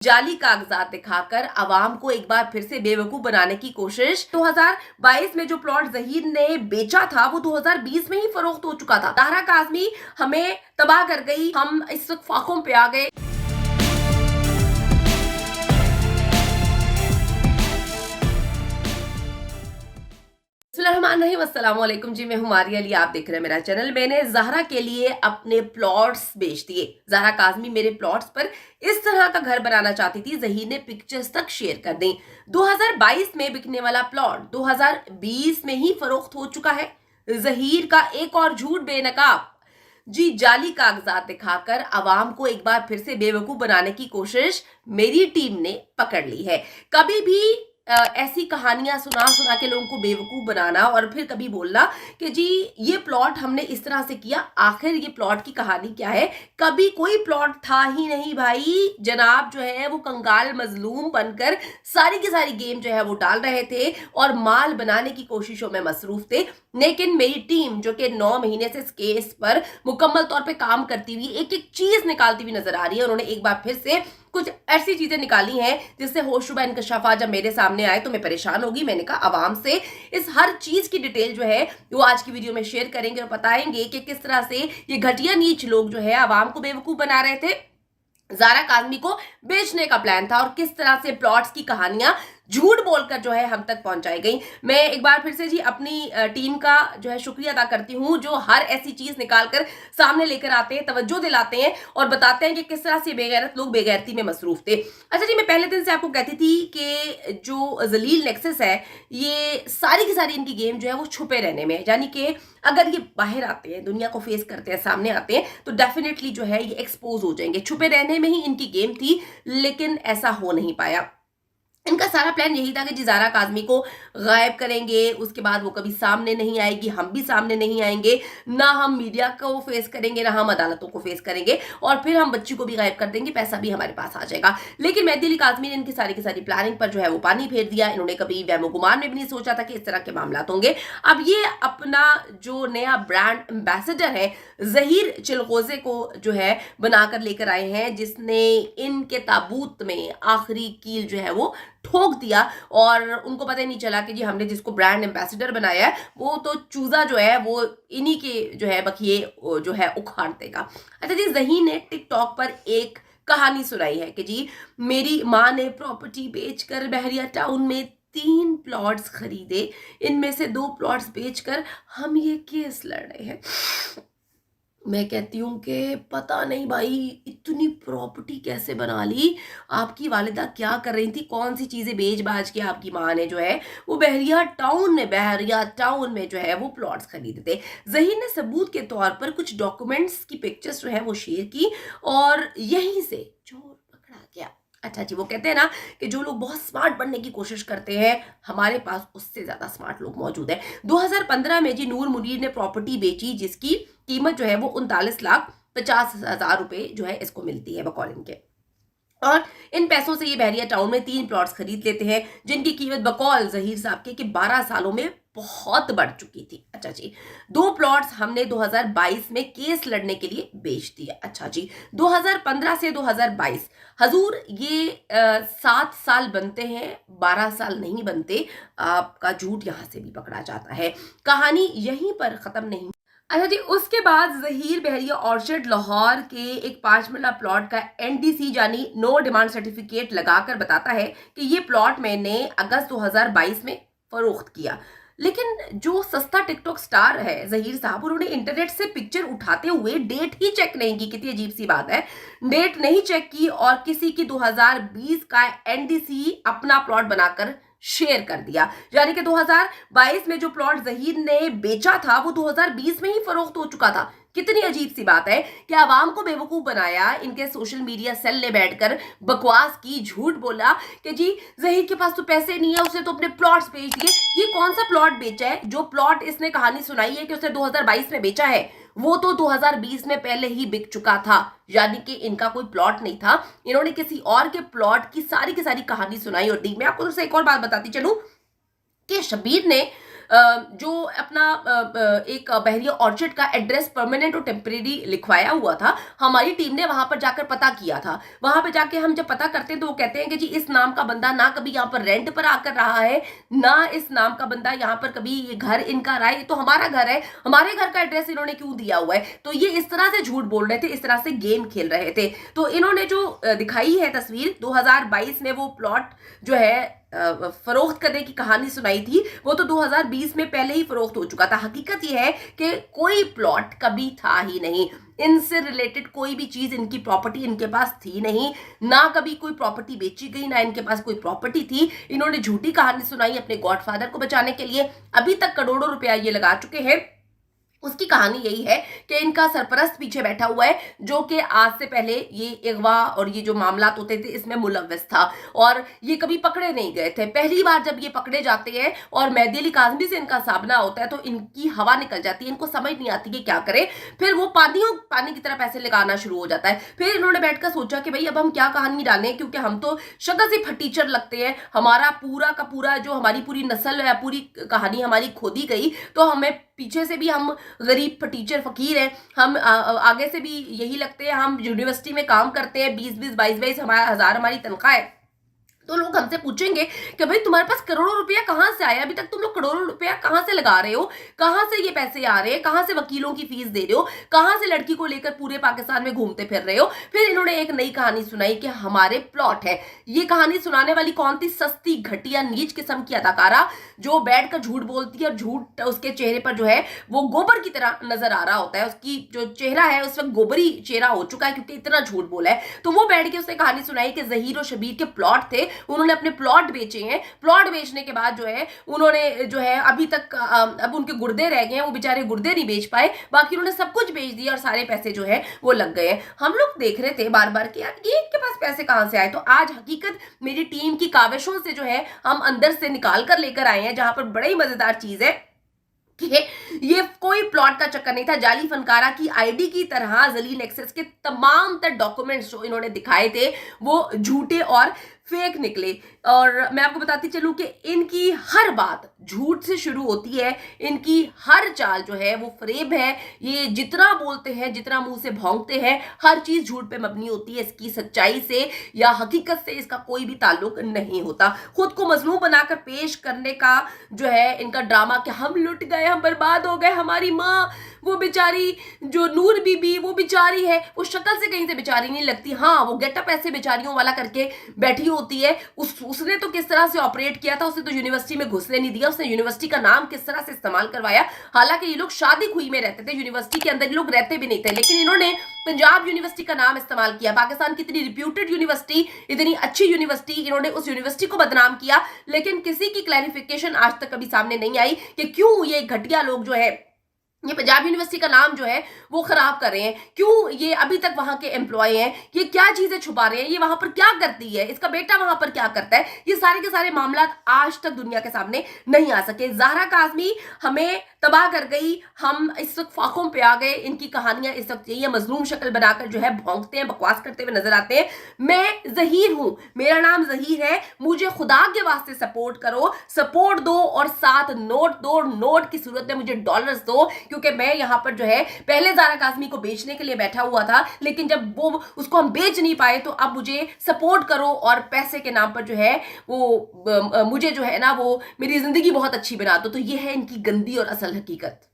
जाली कागजात दिखाकर अवाम को एक बार फिर से बेवकूफ बनाने की कोशिश। 2022 में जो प्लॉट जहीर ने बेचा था वो 2020 में ही फरोख्त हो चुका था। ज़हरा काज़मी हमें तबाह कर गई, हम इस वक्त फाकों पे आ गए। अस्सलामुअलैकुम जी, मैं हूं मारिया अली, आप देख रहे हैं मेरा चैनल। मैंने ज़हरा के लिए अपने प्लॉट्स बेच दिए। ज़हरा काज़मी मेरे प्लॉट्स पर इस तरह का घर बनाना चाहती थी, ज़हीर ने पिक्चर्स तक शेयर कर दी। 2022 में बिकने वाला प्लॉट 2020 में ही फरोख्त हो चुका है। ज़हीर का एक और झूठ बेनकाब जी, जाली कागजात दिखाकर अवाम को एक बार फिर से बेवकूफ बनाने की कोशिश मेरी टीम ने पकड़ ली है। कभी भी ऐसी कहानियां सुना सुना के लोगों को बेवकूफ बनाना और फिर कभी बोलना कि जी ये प्लॉट हमने इस तरह से किया। आखिर ये प्लॉट की कहानी क्या है? कभी कोई प्लॉट था ही नहीं भाई। जनाब जो है वो कंगाल मजलूम बनकर सारी की सारी गेम जो है वो डाल रहे थे और माल बनाने की कोशिशों में मसरूफ थे। लेकिन मेरी टीम जो कि 9 महीने से इस केस पर मुकम्मल तौर पे काम करती हुई एक एक चीज निकालती हुई नजर आ रही है। उन्होंने एक बार फिर से कुछ ऐसी चीजें निकाली हैं जिससे होशरुबा इंकशाफा जब मेरे सामने आए तो मैं परेशान होगी। मैंने कहा आवाम से इस हर चीज की डिटेल जो है वो आज की वीडियो में शेयर करेंगे और बताएंगे कि किस तरह से ये घटिया नीच लोग जो है आवाम को बेवकूफ बना रहे थे। ज़हरा काज़मी को बेचने का प्लान था और किस तरह से प्लॉट्स की कहानियां झूठ बोलकर जो है हम तक पहुंचाई गई। मैं एक बार फिर से जी अपनी टीम का जो है शुक्रिया अदा करती हूं जो हर ऐसी चीज निकालकर सामने लेकर आते हैं, तवज्जो दिलाते हैं और बताते हैं कि किस तरह से बेगैरत लोग बेगैरती में मसरूफ थे। अच्छा जी, मैं पहले दिन से आपको कहती थी कि जो जलील नेक्सस है ये सारी की सारी इनकी गेम जो है वो छुपे रहने में है। यानी कि अगर ये बाहर आते हैं, दुनिया को फेस करते हैं, सामने आते हैं तो डेफिनेटली जो है ये एक्सपोज हो जाएंगे। छुपे रहने में ही इनकी गेम थी, लेकिन ऐसा हो नहीं पाया। इनका सारा प्लान यही था कि जी ज़हरा काज़मी को गायब करेंगे, उसके बाद वो कभी सामने नहीं आएगी, हम भी सामने नहीं आएंगे, ना हम मीडिया को फेस करेंगे ना हम अदालतों को फेस करेंगे और फिर हम बच्ची को भी गायब कर देंगे, पैसा भी हमारे पास आ जाएगा। लेकिन मेहदी अली काज़मी ने इनकी सारी की सारी प्लानिंग पर जो है वो पानी फेर दिया। इन्होंने कभी वहमो गुमान में भी नहीं सोचा था कि इस तरह के मामला होंगे। अब ये अपना जो नया ब्रांड एम्बेसडर है ज़हीर चिलगोज़े को जो है बनाकर लेकर आए हैं, जिसने इनके ताबूत में आखिरी कील जो है वो ठोक दिया और उनको पता ही नहीं चला कि जी हमने जिसको ब्रांड एम्बेसडर बनाया है वो तो चूजा जो है वो इन्हीं के जो है बखिए जो है उखाड़ देगा। अच्छा जी, ज़हीर ने टिकटॉक पर एक कहानी सुनाई है कि जी मेरी माँ ने प्रॉपर्टी बेचकर बहरिया टाउन में 3 प्लॉट्स खरीदे, इनमें से 2 प्लॉट्स बेचकर हम ये केस लड़ रहे हैं। मैं कहती हूँ कि पता नहीं भाई इतनी प्रॉपर्टी कैसे बना ली। आपकी वालिदा क्या कर रही थी, कौन सी चीज़ें बेच बाज के आपकी माँ ने जो है वो बहरिया टाउन में जो है वो प्लॉट्स खरीदे थे। ज़हीर ने सबूत के तौर पर कुछ डॉक्यूमेंट्स की पिक्चर्स जो है वो शेयर की और यहीं से चोर पकड़ा गया। अच्छा जी, वो कहते हैं ना कि जो लोग बहुत स्मार्ट बनने की कोशिश करते हैं हमारे पास उससे ज्यादा स्मार्ट लोग मौजूद हैं। 2015 में जी नूर मुनीर ने प्रॉपर्टी बेची जिसकी कीमत जो है वो 39,50,000 रुपए जो है इसको मिलती है बकौल इनके। और इन पैसों से ये बहरिया टाउन में 3 प्लॉट्स खरीद लेते हैं जिनकी कीमत बकौल ज़हीर साहब के कि 12 सालों में बहुत बढ़ चुकी थी। अच्छा जी, 2 प्लॉट्स हमने 2022 में केस लड़ने के लिए बेच दिया। अच्छा जी, 2015 से 2022 हजूर ये 7 साल बनते हैं, 12 साल नहीं बनते। आपका झूठ यहां से भी पकड़ा जाता है। कहानी यहीं पर खत्म नहीं। अच्छा जी, उसके बाद ज़हीर बहरिया ऑर्चर्ड लाहौर के एक 5 मरला प्लॉट का एनडीसी यानी नो डिमांड सर्टिफिकेट लगाकर बताता है कि ये प्लॉट मैंने अगस्त 2022 में फरोख्त किया। लेकिन जो सस्ता टिकटॉक स्टार है ज़हीर साहब, उन्होंने इंटरनेट से पिक्चर उठाते हुए डेट ही चेक नहीं की। कितनी अजीब सी बात है, डेट नहीं चेक की और किसी की 2020 का एनडीसी अपना प्लॉट बनाकर शेयर कर दिया। यानी कि 2022 में जो प्लॉट ज़हीर ने बेचा था वो 2020 में ही फरोख्त हो चुका था। कितनी अजीब सी बात है कि आवाम को बेवकूफ बनाया। इनके सोशल मीडिया सेल ने बैठकर बकवास की, झूठ बोला कि जी ज़हीर के पास तो पैसे नहीं है, उसने तो अपने प्लॉट्स बेच दिए। ये कौन सा प्लॉट बेचा है? जो प्लॉट इसने कहानी सुनाई है कि उसने 2022 में बेचा है वो तो 2020 में पहले ही बिक चुका था। यानी कि इनका कोई प्लॉट नहीं था, इन्होंने किसी और के प्लॉट की सारी कहानी सुनाई और दी। मैं आपको तो एक और बात बताती चलूं कि शबीर ने जो अपना एक बहरिया ऑर्चिड का एड्रेस परमानेंट और टेम्परेरी लिखवाया हुआ था, हमारी टीम ने वहां पर जाकर पता किया था। वहां पर जाके हम जब पता करते हैं तो वो कहते हैं कि जी इस नाम का बंदा ना कभी यहाँ पर रेंट पर आकर रहा है, ना इस नाम का बंदा यहाँ पर कभी ये घर इनका रहा है, तो हमारा घर है, हमारे घर का एड्रेस इन्होंने क्यों दिया हुआ है। तो ये इस तरह से झूठ बोल रहे थे, इस तरह से गेम खेल रहे थे। तो इन्होंने जो दिखाई है तस्वीर, 2022 में वो प्लॉट जो है फरोख्त करने की कहानी सुनाई थी, वो तो 2020 में पहले ही फरोख्त हो चुका था। हकीकत यह है कि कोई प्लॉट कभी था ही नहीं, इनसे रिलेटेड कोई भी चीज, इनकी प्रॉपर्टी इनके पास थी नहीं, ना कभी कोई प्रॉपर्टी बेची गई, ना इनके पास कोई प्रॉपर्टी थी। इन्होंने झूठी कहानी सुनाई अपने गॉडफादर को बचाने के लिए। अभी तक करोड़ों रुपया ये लगा चुके हैं। उसकी कहानी यही है कि इनका सरपरस्त पीछे बैठा हुआ है, जो कि आज से पहले ये अगवा और ये जो मामलात होते थे इसमें मुलव्वस था, और ये कभी पकड़े नहीं गए थे। पहली बार जब ये पकड़े जाते हैं और मेहदी अली काज़मी से इनका सामना होता है तो इनकी हवा निकल जाती है, इनको समझ नहीं आती कि क्या करे। फिर वो पानी की तरह पैसे लगाना शुरू हो जाता है। फिर इन्होंने बैठकर सोचा कि भाई अब हम क्या कहानी डालें, क्योंकि हम तो शक्ल से फटीचर लगते हैं, हमारा पूरा का पूरा जो हमारी पूरी नस्ल है, पूरी कहानी हमारी खोदी गई, तो हमें पीछे से भी हम गरीब टीचर फकीर हैं, हम आगे से भी यही लगते हैं, हम यूनिवर्सिटी में काम करते हैं, 20-20 22-22 हज़ार हमारी तनख्वाह है। तो लोग हमसे पूछेंगे कि भाई तुम्हारे पास करोड़ों रुपया कहां से आया, अभी तक तुम लोग करोड़ों रुपया कहां से लगा रहे हो, कहां से ये पैसे आ रहे हैं, कहां से वकीलों की फीस दे रहे हो, कहां से लड़की को लेकर पूरे पाकिस्तान में घूमते फिर रहे हो। फिर इन्होंने एक नई कहानी सुनाई कि हमारे प्लॉट है। ये कहानी सुनाने वाली कौन थी? सस्ती घटिया नीच किस्म की अदाकारा जो बैठ कर झूठ बोलती है, और झूठ उसके चेहरे पर जो है वो गोबर की तरह नजर आ रहा होता है। उसकी जो चेहरा है उस वक्त गोबरी चेहरा हो चुका है, क्योंकि इतना झूठ बोला है। तो वो बैठ के उसने कहानी सुनाई कि जहीर और शबीर के प्लॉट थे, उन्होंने अपने प्लॉट बेचे हैं। प्लॉट बेचने के बाद जो है उन्होंने जो है अभी तक अब उनके गुर्दे रह गए हैं, वो बेचारे गुर्दे नहीं बेच पाए, बाकी उन्होंने सब कुछ बेच दिया और सारे पैसे जो है वो लग गए हैं। हम लोग देख रहे थे बार बार कि यार ये इनके पास पैसे कहां से आए। तो आज हकीकत मेरी टीम की काविशों से जो है हम अंदर से निकाल कर लेकर आए हैं, जहां पर बड़ा ही मजेदार चीज है कि ये कोई प्लॉट का चक्कर नहीं था। जाली फनकारा की आईडी की तरह जलील एक्सेस के तमाम तर डॉक्यूमेंट्स जो इन्होंने दिखाए थे वो झूठे और फेक निकले। और मैं आपको बताती चलूं कि इनकी हर बात झूठ से शुरू होती है, इनकी हर चाल जो है वो फरेब है। ये जितना बोलते हैं, जितना मुंह से भौंकते हैं, हर चीज झूठ पे मबनी होती है। इसकी सच्चाई से या हकीकत से इसका कोई भी ताल्लुक नहीं होता। खुद को मजलूम बनाकर पेश करने का जो है इनका ड्रामा कि हम लुट गए, हम बर्बाद हो गए, हमारी माँ वो बेचारी जो नूर बीबी वो बेचारी है, वो शक्ल से कहीं से बेचारी नहीं लगती। हाँ, वो गेटअप ऐसे बेचारियों वाला करके बैठी होती है। उसने तो किस तरह से ऑपरेट किया था, उसे तो यूनिवर्सिटी में घुसने नहीं दिया, उसने यूनिवर्सिटी का नाम किस तरह से इस्तेमाल करवाया। हालांकि ये लोग शादी खुई में रहते थे, यूनिवर्सिटी के अंदर ये लोग रहते भी नहीं थे, लेकिन इन्होंने पंजाब यूनिवर्सिटी का नाम इस्तेमाल किया। पाकिस्तान की इतनी रिप्यूटेड यूनिवर्सिटी, इतनी अच्छी यूनिवर्सिटी, इन्होंने उस यूनिवर्सिटी को बदनाम किया। लेकिन किसी की क्लैरिफिकेशन आज तक कभी सामने नहीं आई कि क्यों ये घटिया लोग जो है ये पंजाब यूनिवर्सिटी का नाम जो है वो खराब कर रहे हैं, क्यों ये अभी तक वहां के एम्प्लॉय हैं, ये क्या चीजें छुपा रहे हैं, ये वहां पर क्या करती है, इसका बेटा वहां पर क्या करता है। ये सारे के सारे मामला आज तक दुनिया के सामने नहीं आ सके। ज़हरा काज़मी हमें तबाह कर गई, हम इस वक्त फाकों पे आ गए। इनकी कहानियां इस वक्त यही है, मजलूम शक्ल बनाकर जो है भौंकते हैं, बकवास करते हुए नजर आते हैं। मैं जहीर हूं, मेरा नाम जहीर है, मुझे खुदा के वास्ते सपोर्ट करो, सपोर्ट दो और साथ नोट दो, नोट की सूरत में मुझे डॉलर्स दो, क्योंकि मैं यहां पर जो है पहले ज़हरा काज़मी को बेचने के लिए बैठा हुआ था, लेकिन जब वो उसको हम बेच नहीं पाए तो अब मुझे सपोर्ट करो और पैसे के नाम पर जो है वो मुझे जो है ना वो मेरी जिंदगी बहुत अच्छी बना दो। तो ये है इनकी गंदी और असल हकीकत।